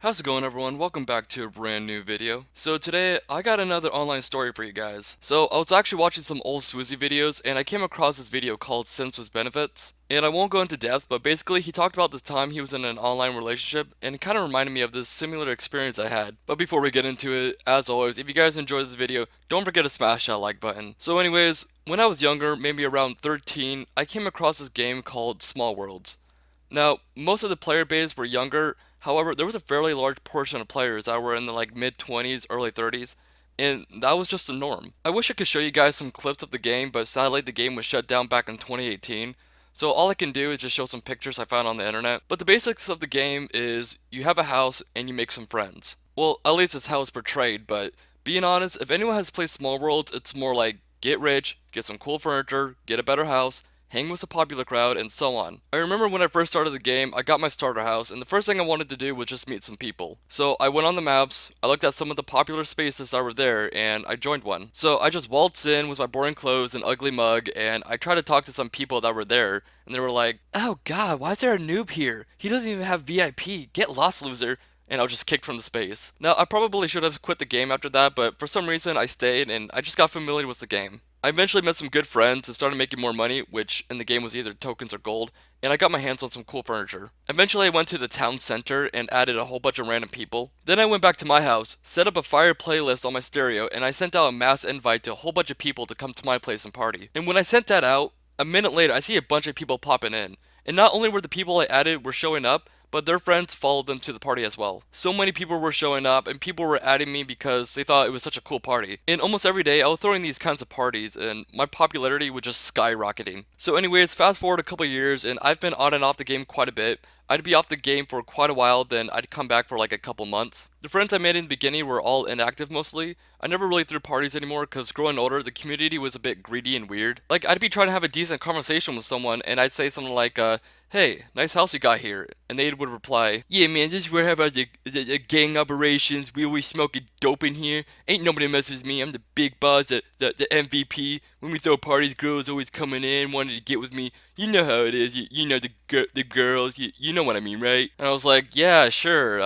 How's it going, everyone? Welcome back to a brand new video. So today I got another online story for you guys. So I was actually watching some old Swoozy videos and I came across this video called Sims with Benefits. And I won't go into depth, but basically he talked about this time he was in an online relationship and it kind of reminded me of this similar experience I had. But before we get into it, as always, if you guys enjoyed this video, don't forget to smash that like button. So anyways, when I was younger, maybe around 13, I came across this game called Smallworlds. Now, most of the player base were younger. However, there was a fairly large portion of players that were in the mid 20s, early 30s, and that was just the norm. I wish I could show you guys some clips of the game, but sadly the game was shut down back in 2018. So all I can do is just show some pictures I found on the internet. But the basics of the game is you have a house and you make some friends. Well, at least it's how it's portrayed, but being honest, if anyone has played Small Worlds, it's more like get rich, get some cool furniture, get a better house, hang with the popular crowd, and so on. I remember when I first started the game, I got my starter house, and the first thing I wanted to do was just meet some people. So I went on the maps, I looked at some of the popular spaces that were there, and I joined one. So I just waltzed in with my boring clothes and ugly mug, and I tried to talk to some people that were there, and they were like, "Oh god, why is there a noob here? He doesn't even have VIP. Get lost, loser." And I was just kicked from the space. Now, I probably should have quit the game after that, but for some reason I stayed and I just got familiar with the game. I eventually met some good friends and started making more money, which in the game was either tokens or gold, and I got my hands on some cool furniture. Eventually I went to the town center and added a whole bunch of random people. Then I went back to my house, set up a fire playlist on my stereo, and I sent out a mass invite to a whole bunch of people to come to my place and party. And when I sent that out, a minute later I see a bunch of people popping in. And not only were the people I added were showing up, but their friends followed them to the party as well. So many people were showing up and people were adding me because they thought it was such a cool party. And almost every day I was throwing these kinds of parties and my popularity was just skyrocketing. So anyways, fast forward a couple years and I've been on and off the game quite a bit. I'd be off the game for quite a while, then I'd come back for like a couple months. The friends I made in the beginning were all inactive mostly. I never really threw parties anymore because growing older, the community was a bit greedy and weird. Like, I'd be trying to have a decent conversation with someone and I'd say something like, "Hey, nice house you got here." And they would reply, "Yeah, man, this is where I have the gang operations. We always smoking dope in here. Ain't nobody messes with me. I'm the big boss, the MVP. When we throw parties, girls always coming in, wanting to get with me. You know how it is. You know the girls. You know what I mean, right?" And I was like, "Yeah, sure.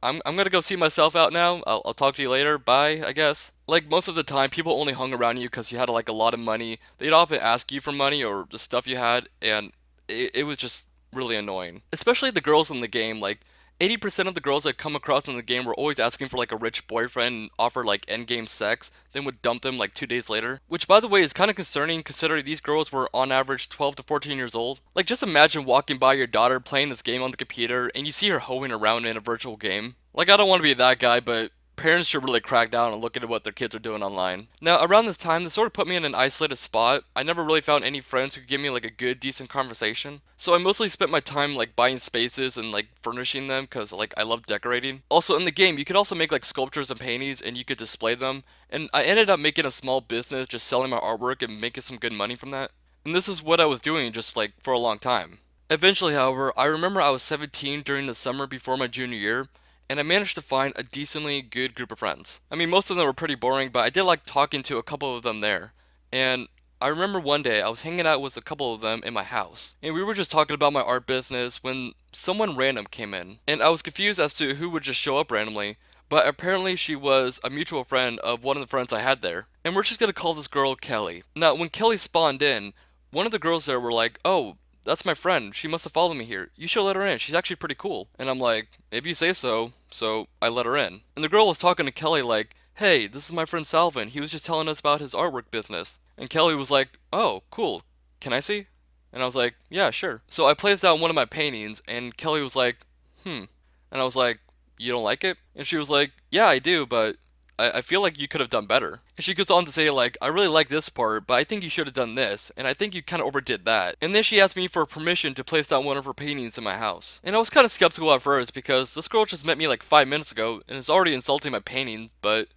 I'm gonna go see myself out now. I'll talk to you later. Bye, I guess." Like most of the time, people only hung around you because you had like a lot of money. They'd often ask you for money or the stuff you had, and it was just really annoying. Especially the girls in the game. Like 80% of the girls I come across in the game were always asking for like a rich boyfriend and offer like endgame sex, then would dump them like 2 days later. Which, by the way, is kind of concerning considering these girls were on average 12 to 14 years old. Like, just imagine walking by your daughter playing this game on the computer and you see her hoeing around in a virtual game. Like, I don't want to be that guy, but parents should really crack down and look into what their kids are doing online. Now, around this time, this sort of put me in an isolated spot. I never really found any friends who could give me like a good, decent conversation. So I mostly spent my time like buying spaces and like furnishing them because like I love decorating. Also, in the game, you could also make like sculptures and paintings and you could display them. And I ended up making a small business just selling my artwork and making some good money from that. And this is what I was doing just like for a long time. Eventually, however, I remember I was 17 during the summer before my junior year, and I managed to find a decently good group of friends. I mean, most of them were pretty boring, but I did like talking to a couple of them there. And I remember one day I was hanging out with a couple of them in my house, and we were just talking about my art business when someone random came in. And I was confused as to who would just show up randomly, but apparently she was a mutual friend of one of the friends I had there. And we're just gonna call this girl Kelly. Now, when Kelly spawned in, one of the girls there were like, "Oh, that's my friend. She must have followed me here. You should let her in. She's actually pretty cool." And I'm like, "If you say so." So I let her in. And the girl was talking to Kelly like, "Hey, this is my friend Salvin. He was just telling us about his artwork business." And Kelly was like, "Oh, cool. Can I see?" And I was like, "Yeah, sure." So I placed down one of my paintings, and Kelly was like, "Hmm." And I was like, "You don't like it?" And she was like, "Yeah, I do, but I feel like you could have done better." And she goes on to say, like, "I really like this part, but I think you should have done this, and I think you kind of overdid that." And then she asked me for permission to place down one of her paintings in my house. And I was kind of skeptical at first because this girl just met me like 5 minutes ago and is already insulting my painting, but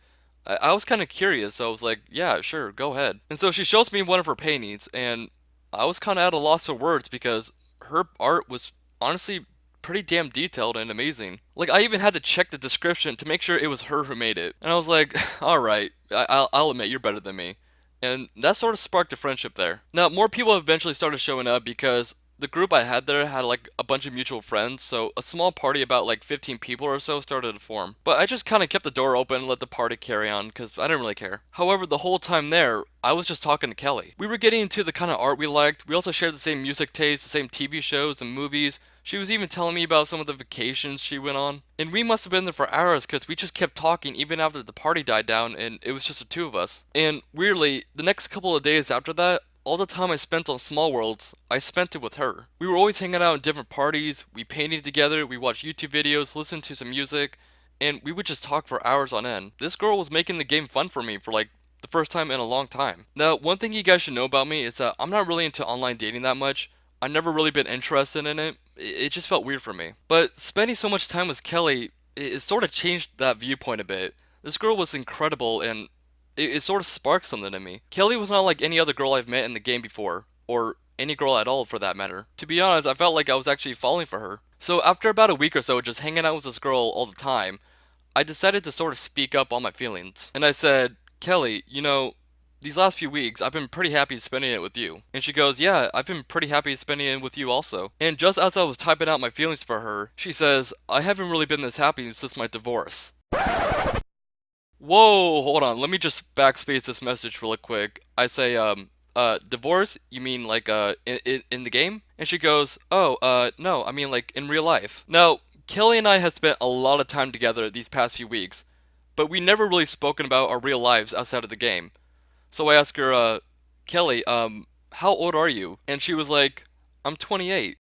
I was kind of curious, so I was like, "Yeah, sure, go ahead." And so she shows me one of her paintings, and I was kind of at a loss for words because her art was honestly pretty damn detailed and amazing. Like, I even had to check the description to make sure it was her who made it. And I was like, "Alright, I'll admit you're better than me." And that sort of sparked a friendship there. Now, more people eventually started showing up because the group I had there had like a bunch of mutual friends, so a small party about like 15 people or so started to form. But I just kind of kept the door open and let the party carry on because I didn't really care. However, the whole time there, I was just talking to Kelly. We were getting into the kind of art we liked. We also shared the same music taste, the same TV shows and movies. She was even telling me about some of the vacations she went on. And we must have been there for hours because we just kept talking even after the party died down and it was just the two of us. And weirdly, the next couple of days after that, all the time I spent on Smallworlds, I spent it with her. We were always hanging out in different parties, we painted together, we watched YouTube videos, listened to some music, and we would just talk for hours on end. This girl was making the game fun for me for like the first time in a long time. Now, one thing you guys should know about me is that I'm not really into online dating that much. I've never really been interested in it. It just felt weird for me. But spending so much time with Kelly, it sort of changed that viewpoint a bit. This girl was incredible and it sort of sparked something in me. Kelly was not like any other girl I've met in the game before, or any girl at all for that matter. To be honest, I felt like I was actually falling for her. So after about a week or so just hanging out with this girl all the time, I decided to sort of speak up on my feelings. And I said, Kelly, these last few weeks, I've been pretty happy spending it with you. And she goes, yeah, I've been pretty happy spending it with you also. And just as I was typing out my feelings for her, she says, I haven't really been this happy since my divorce. Whoa, hold on. Let me just backspace this message really quick. I say, divorce? You mean like, in the game? And she goes, oh, no, I mean like in real life. Now, Kelly and I have spent a lot of time together these past few weeks, but we never really spoken about our real lives outside of the game. So I asked her, Kelly, how old are you? And she was like, I'm 28.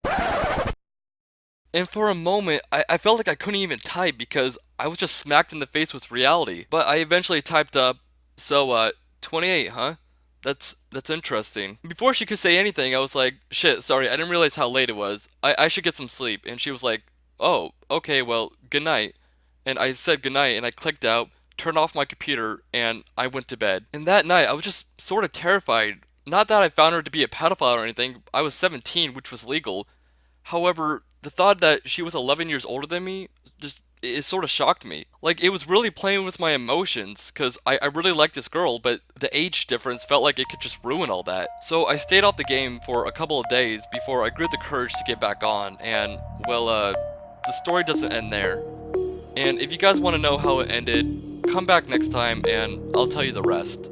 And for a moment, I felt like I couldn't even type because I was just smacked in the face with reality. But I eventually typed up, so, 28, huh? That's interesting. Before she could say anything, I was like, shit, sorry, I didn't realize how late it was. I should get some sleep. And she was like, oh, okay, well, good night. And I said goodnight and I clicked out, turned off my computer, and I went to bed. And that night, I was just sort of terrified. Not that I found her to be a pedophile or anything, I was 17, which was legal. However, the thought that she was 11 years older than me just it sort of shocked me. Like, it was really playing with my emotions, because I really liked this girl, but the age difference felt like it could just ruin all that. So I stayed off the game for a couple of days before I grew the courage to get back on, and, well, the story doesn't end there. And if you guys want to know how it ended, come back next time and I'll tell you the rest.